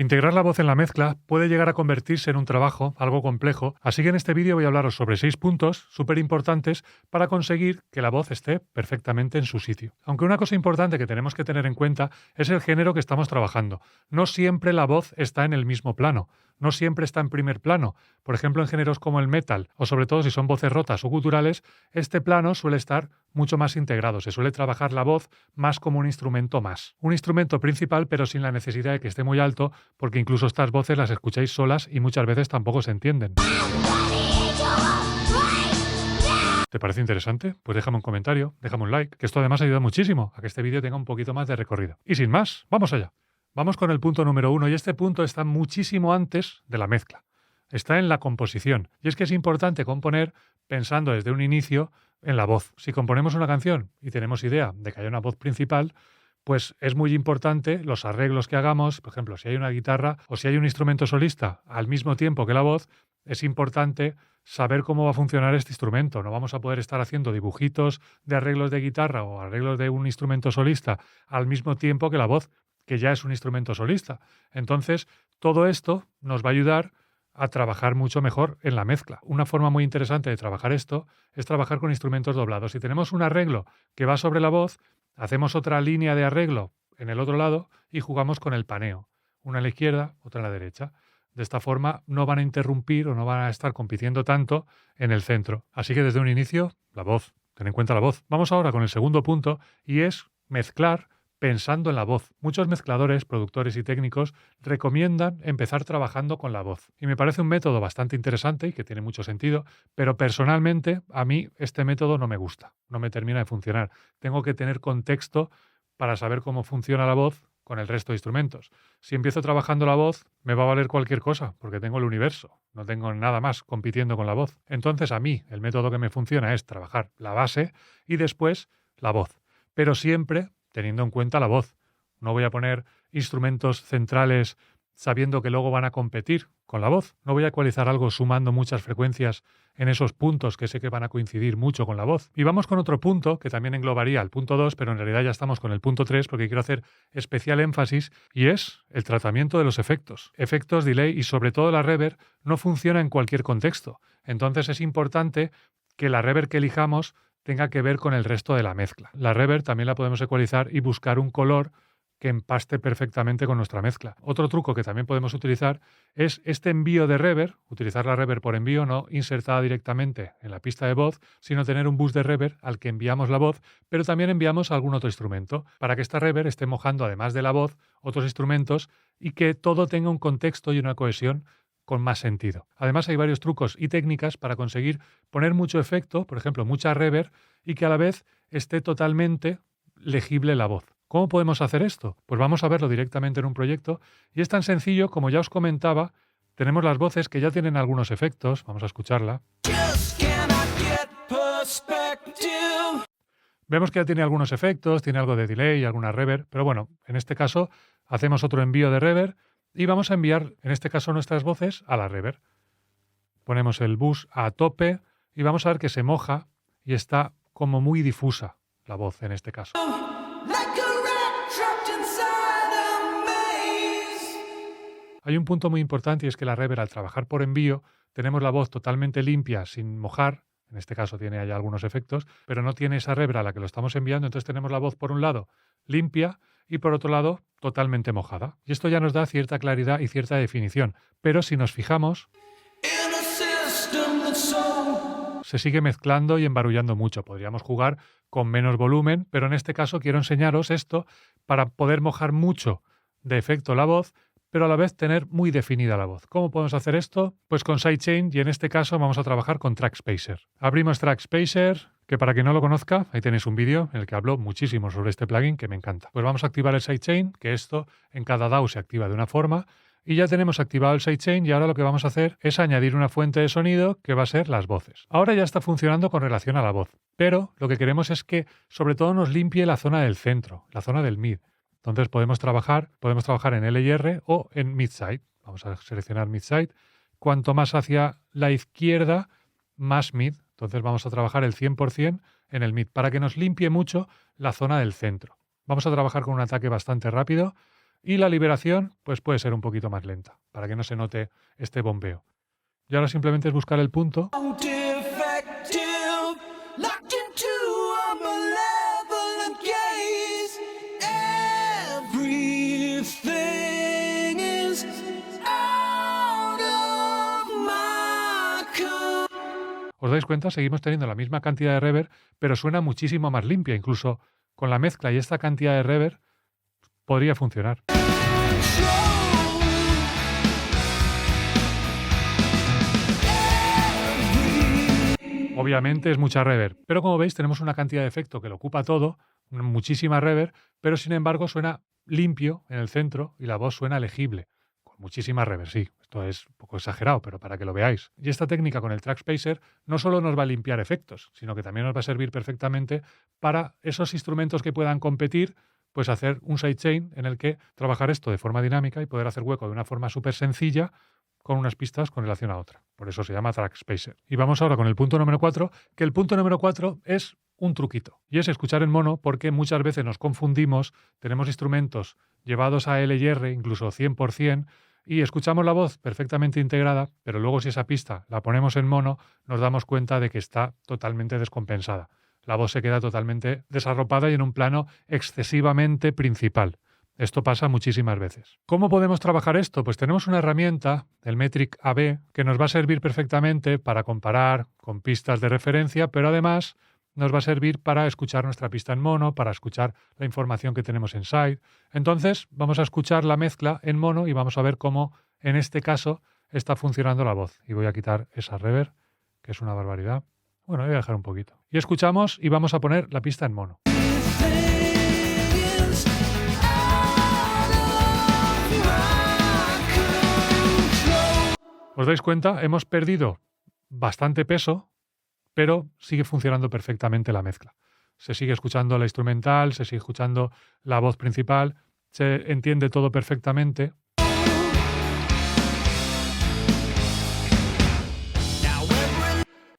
Integrar la voz en la mezcla puede llegar a convertirse en un trabajo algo complejo, así que en este vídeo voy a hablaros sobre 6 puntos súper importantes para conseguir que la voz esté perfectamente en su sitio. Aunque una cosa importante que tenemos que tener en cuenta es el género que estamos trabajando. No siempre la voz está en el mismo plano, no siempre está en primer plano. Por ejemplo, en géneros como el metal, o sobre todo si son voces rotas o guturales, este plano suele estar mucho más integrado. Se suele trabajar la voz más como un instrumento más. Un instrumento principal, pero sin la necesidad de que esté muy alto, porque incluso estas voces las escucháis solas y muchas veces tampoco se entienden. ¿Te parece interesante? Pues déjame un comentario, déjame un like, que esto además ayuda muchísimo a que este vídeo tenga un poquito más de recorrido. Y sin más, vamos allá. Vamos con el punto número 1, y este punto está muchísimo antes de la mezcla. Está en la composición. Y es que es importante componer pensando desde un inicio en la voz. Si componemos una canción y tenemos idea de que haya una voz principal, pues es muy importante los arreglos que hagamos. Por ejemplo, si hay una guitarra o si hay un instrumento solista al mismo tiempo que la voz, es importante saber cómo va a funcionar este instrumento. No vamos a poder estar haciendo dibujitos de arreglos de guitarra o arreglos de un instrumento solista al mismo tiempo que la voz, que ya es un instrumento solista. Entonces, todo esto nos va a ayudar a trabajar mucho mejor en la mezcla. Una forma muy interesante de trabajar esto es trabajar con instrumentos doblados. Si tenemos un arreglo que va sobre la voz, hacemos otra línea de arreglo en el otro lado y jugamos con el paneo. Una a la izquierda, otra a la derecha. De esta forma no van a interrumpir o no van a estar compitiendo tanto en el centro. Así que desde un inicio, la voz. Ten en cuenta la voz. Vamos ahora con el segundo punto, y es mezclar pensando en la voz. Muchos mezcladores, productores y técnicos recomiendan empezar trabajando con la voz. Y me parece un método bastante interesante y que tiene mucho sentido, pero personalmente a mí este método no me gusta, no me termina de funcionar. Tengo que tener contexto para saber cómo funciona la voz con el resto de instrumentos. Si empiezo trabajando la voz, me va a valer cualquier cosa, porque tengo el universo, no tengo nada más compitiendo con la voz. Entonces a mí el método que me funciona es trabajar la base y después la voz, pero siempre teniendo en cuenta la voz. No voy a poner instrumentos centrales sabiendo que luego van a competir con la voz. No voy a ecualizar algo sumando muchas frecuencias en esos puntos que sé que van a coincidir mucho con la voz. Y vamos con otro punto que también englobaría el punto 2, pero en realidad ya estamos con el punto 3 porque quiero hacer especial énfasis, y es el tratamiento de los efectos. Efectos, delay y sobre todo la reverb no funciona en cualquier contexto. Entonces es importante que la reverb que elijamos tenga que ver con el resto de la mezcla. La reverb también la podemos ecualizar y buscar un color que empaste perfectamente con nuestra mezcla. Otro truco que también podemos utilizar es este envío de reverb, utilizar la reverb por envío, no insertada directamente en la pista de voz, sino tener un bus de reverb al que enviamos la voz, pero también enviamos algún otro instrumento, para que esta reverb esté mojando, además de la voz, otros instrumentos y que todo tenga un contexto y una cohesión con más sentido. Además hay varios trucos y técnicas para conseguir poner mucho efecto, por ejemplo, mucha reverb, y que a la vez esté totalmente legible la voz. ¿Cómo podemos hacer esto? Pues vamos a verlo directamente en un proyecto, y es tan sencillo como ya os comentaba. Tenemos las voces que ya tienen algunos efectos. Vamos a escucharla. Vemos que ya tiene algunos efectos, tiene algo de delay y alguna reverb, pero bueno, en este caso hacemos otro envío de reverb y vamos a enviar, en este caso, nuestras voces a la reverb. Ponemos el bus a tope y vamos a ver que se moja y está como muy difusa la voz en este caso. Hay un punto muy importante, y es que la reverb, al trabajar por envío, tenemos la voz totalmente limpia, sin mojar. En este caso tiene ya algunos efectos, pero no tiene esa reverb a la que lo estamos enviando. Entonces tenemos la voz por un lado limpia y por otro lado totalmente mojada. Y esto ya nos da cierta claridad y cierta definición. Pero si nos fijamos, se sigue mezclando y embarullando mucho. Podríamos jugar con menos volumen, pero en este caso quiero enseñaros esto para poder mojar mucho de efecto la voz, pero a la vez tener muy definida la voz. ¿Cómo podemos hacer esto? Pues con Sidechain, y en este caso vamos a trabajar con Trackspacer. Abrimos Trackspacer, que para quien no lo conozca, ahí tenéis un vídeo en el que hablo muchísimo sobre este plugin que me encanta. Pues vamos a activar el Sidechain, que esto en cada DAW se activa de una forma, y ya tenemos activado el Sidechain, y ahora lo que vamos a hacer es añadir una fuente de sonido que va a ser las voces. Ahora ya está funcionando con relación a la voz, pero lo que queremos es que sobre todo nos limpie la zona del centro, la zona del mid. Entonces podemos trabajar en LR o en mid-side. Vamos a seleccionar mid-side. Cuanto más hacia la izquierda, más mid. Entonces vamos a trabajar el 100% en el mid para que nos limpie mucho la zona del centro. Vamos a trabajar con un ataque bastante rápido Y la liberación pues puede ser un poquito más lenta, para que no se note este bombeo. Y ahora simplemente es buscar el punto. ¿Os dais cuenta? Seguimos teniendo la misma cantidad de reverb, pero suena muchísimo más limpia. Incluso con la mezcla y esta cantidad de reverb podría funcionar. Obviamente es mucha reverb, pero como veis tenemos una cantidad de efecto que lo ocupa todo, muchísima reverb, pero sin embargo suena limpio en el centro y la voz suena legible. Muchísima reverb, sí. Esto es un poco exagerado, pero para que lo veáis. Y esta técnica con el Track Spacer no solo nos va a limpiar efectos, sino que también nos va a servir perfectamente para esos instrumentos que puedan competir, pues hacer un sidechain en el que trabajar esto de forma dinámica y poder hacer hueco de una forma súper sencilla con unas pistas con relación a otra. Por eso se llama Track Spacer. Y vamos ahora con el punto número 4, que el punto número 4 es un truquito. Y es escuchar en mono porque muchas veces nos confundimos, tenemos instrumentos llevados a L y R, incluso 100%, y escuchamos la voz perfectamente integrada, pero luego si esa pista la ponemos en mono, nos damos cuenta de que está totalmente descompensada. La voz se queda totalmente desarropada y en un plano excesivamente principal. Esto pasa muchísimas veces. ¿Cómo podemos trabajar esto? Pues tenemos una herramienta, el Metric AB, que nos va a servir perfectamente para comparar con pistas de referencia, pero además nos va a servir para escuchar nuestra pista en mono, para escuchar la información que tenemos en side. Entonces vamos a escuchar la mezcla en mono y vamos a ver cómo en este caso está funcionando la voz. Y voy a quitar esa reverb, que es una barbaridad. Bueno, voy a dejar un poquito. Y escuchamos y vamos a poner la pista en mono. ¿Os dais cuenta? Hemos perdido bastante peso, pero sigue funcionando perfectamente la mezcla. Se sigue escuchando la instrumental, se sigue escuchando la voz principal, se entiende todo perfectamente.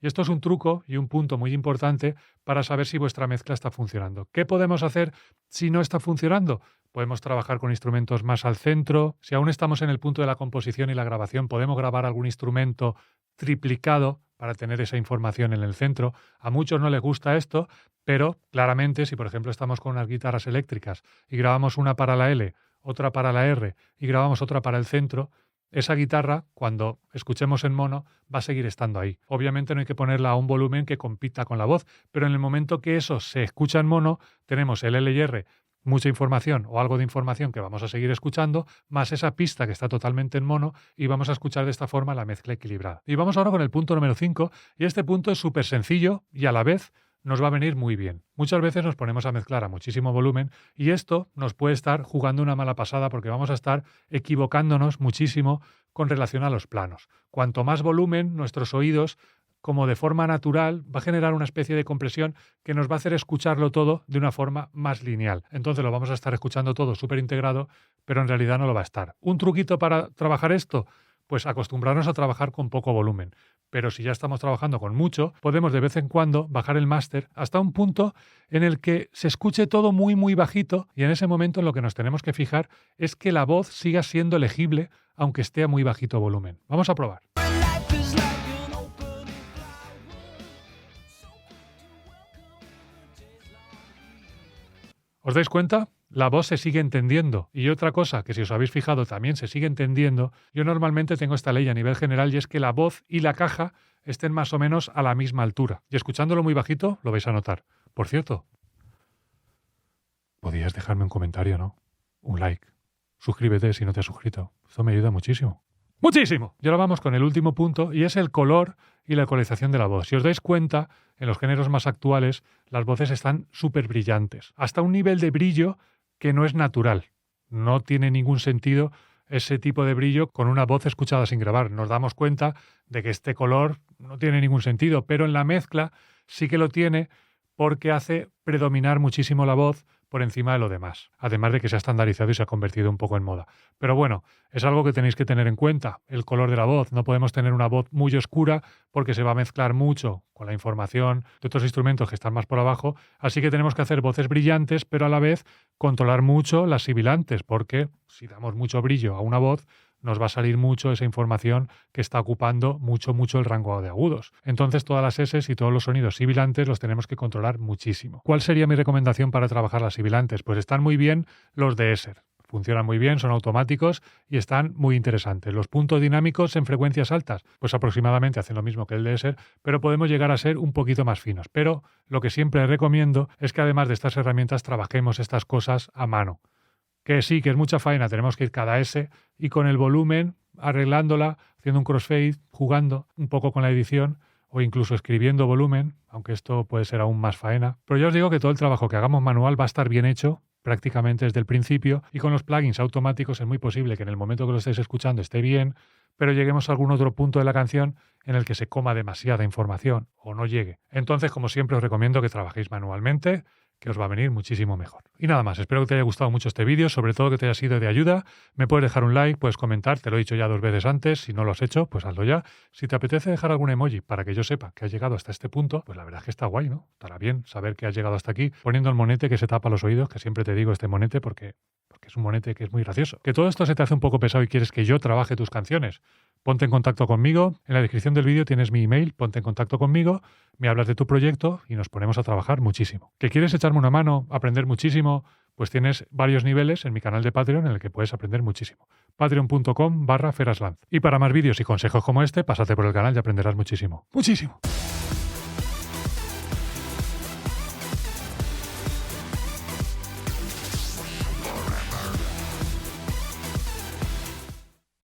Y esto es un truco y un punto muy importante para saber si vuestra mezcla está funcionando. ¿Qué podemos hacer si no está funcionando? Podemos trabajar con instrumentos más al centro. Si aún estamos en el punto de la composición y la grabación, podemos grabar algún instrumento triplicado para tener esa información en el centro. A muchos no les gusta esto, pero claramente si por ejemplo estamos con unas guitarras eléctricas y grabamos una para la L, otra para la R y grabamos otra para el centro, esa guitarra, cuando escuchemos en mono, va a seguir estando ahí. Obviamente no hay que ponerla a un volumen que compita con la voz, pero en el momento que eso se escucha en mono, tenemos el L y R, mucha información o algo de información que vamos a seguir escuchando, más esa pista que está totalmente en mono y vamos a escuchar de esta forma la mezcla equilibrada. Y vamos ahora con el punto número 5, y este punto es súper sencillo y a la vez nos va a venir muy bien. Muchas veces nos ponemos a mezclar a muchísimo volumen y esto nos puede estar jugando una mala pasada porque vamos a estar equivocándonos muchísimo con relación a los planos. Cuanto más volumen, nuestros oídos, como de forma natural, va a generar una especie de compresión que nos va a hacer escucharlo todo de una forma más lineal. Entonces lo vamos a estar escuchando todo súper integrado, pero en realidad no lo va a estar. ¿Un truquito para trabajar esto? Pues acostumbrarnos a trabajar con poco volumen. Pero si ya estamos trabajando con mucho, podemos de vez en cuando bajar el máster hasta un punto en el que se escuche todo muy muy bajito y en ese momento en lo que nos tenemos que fijar es que la voz siga siendo legible aunque esté a muy bajito volumen. Vamos a probar. ¿Os dais cuenta? La voz se sigue entendiendo. Y otra cosa que si os habéis fijado también se sigue entendiendo, yo normalmente tengo esta ley a nivel general y es que la voz y la caja estén más o menos a la misma altura. Y escuchándolo muy bajito lo vais a notar. Por cierto, podías dejarme un comentario, ¿no? Un like. Suscríbete si no te has suscrito. Esto me ayuda muchísimo. ¡Muchísimo! Y ahora vamos con el último punto y es el color y la ecualización de la voz. Si os dais cuenta, en los géneros más actuales las voces están súper brillantes. Hasta un nivel de brillo que no es natural. No tiene ningún sentido ese tipo de brillo con una voz escuchada sin grabar. Nos damos cuenta de que este color no tiene ningún sentido, pero en la mezcla sí que lo tiene porque hace predominar muchísimo la voz por encima de lo demás. Además de que se ha estandarizado y se ha convertido un poco en moda. Pero bueno, es algo que tenéis que tener en cuenta. El color de la voz. No podemos tener una voz muy oscura porque se va a mezclar mucho con la información de otros instrumentos que están más por abajo. Así que tenemos que hacer voces brillantes, pero a la vez controlar mucho las sibilantes, porque si damos mucho brillo a una voz, nos va a salir mucho esa información que está ocupando mucho el rango de agudos. Entonces todas las S y todos los sonidos sibilantes los tenemos que controlar muchísimo. ¿Cuál sería mi recomendación para trabajar las sibilantes? Pues están muy bien los de Esser. Funcionan muy bien, son automáticos y están muy interesantes. Los puntos dinámicos en frecuencias altas, pues aproximadamente hacen lo mismo que el de Esser, pero podemos llegar a ser un poquito más finos. Pero lo que siempre recomiendo es que además de estas herramientas trabajemos estas cosas a mano. Que sí, que es mucha faena, tenemos que ir cada S y con el volumen, arreglándola, haciendo un crossfade, jugando un poco con la edición o incluso escribiendo volumen, aunque esto puede ser aún más faena. Pero ya os digo que todo el trabajo que hagamos manual va a estar bien hecho prácticamente desde el principio y con los plugins automáticos es muy posible que en el momento que lo estéis escuchando esté bien, pero lleguemos a algún otro punto de la canción en el que se coma demasiada información o no llegue. Entonces, como siempre, os recomiendo que trabajéis manualmente, que os va a venir muchísimo mejor. Y nada más, espero que te haya gustado mucho este vídeo, sobre todo que te haya sido de ayuda. Me puedes dejar un like, puedes comentar, te lo he dicho ya 2 veces antes, si no lo has hecho, pues hazlo ya. Si te apetece dejar algún emoji para que yo sepa que has llegado hasta este punto, pues la verdad es que está guay, ¿no? Estará bien saber que has llegado hasta aquí, poniendo el monete que se tapa los oídos, que siempre te digo este monete porque es un monete que es muy gracioso. Que todo esto se te hace un poco pesado y quieres que yo trabaje tus canciones, ponte en contacto conmigo. En la descripción del vídeo tienes mi email, ponte en contacto conmigo, me hablas de tu proyecto y nos ponemos a trabajar muchísimo. ¿Que quieres echarme una mano, aprender muchísimo? Pues tienes varios niveles en mi canal de Patreon en el que puedes aprender muchísimo. Patreon.com/feraslanz. Y para más vídeos y consejos como este, pásate por el canal y aprenderás muchísimo. ¡Muchísimo!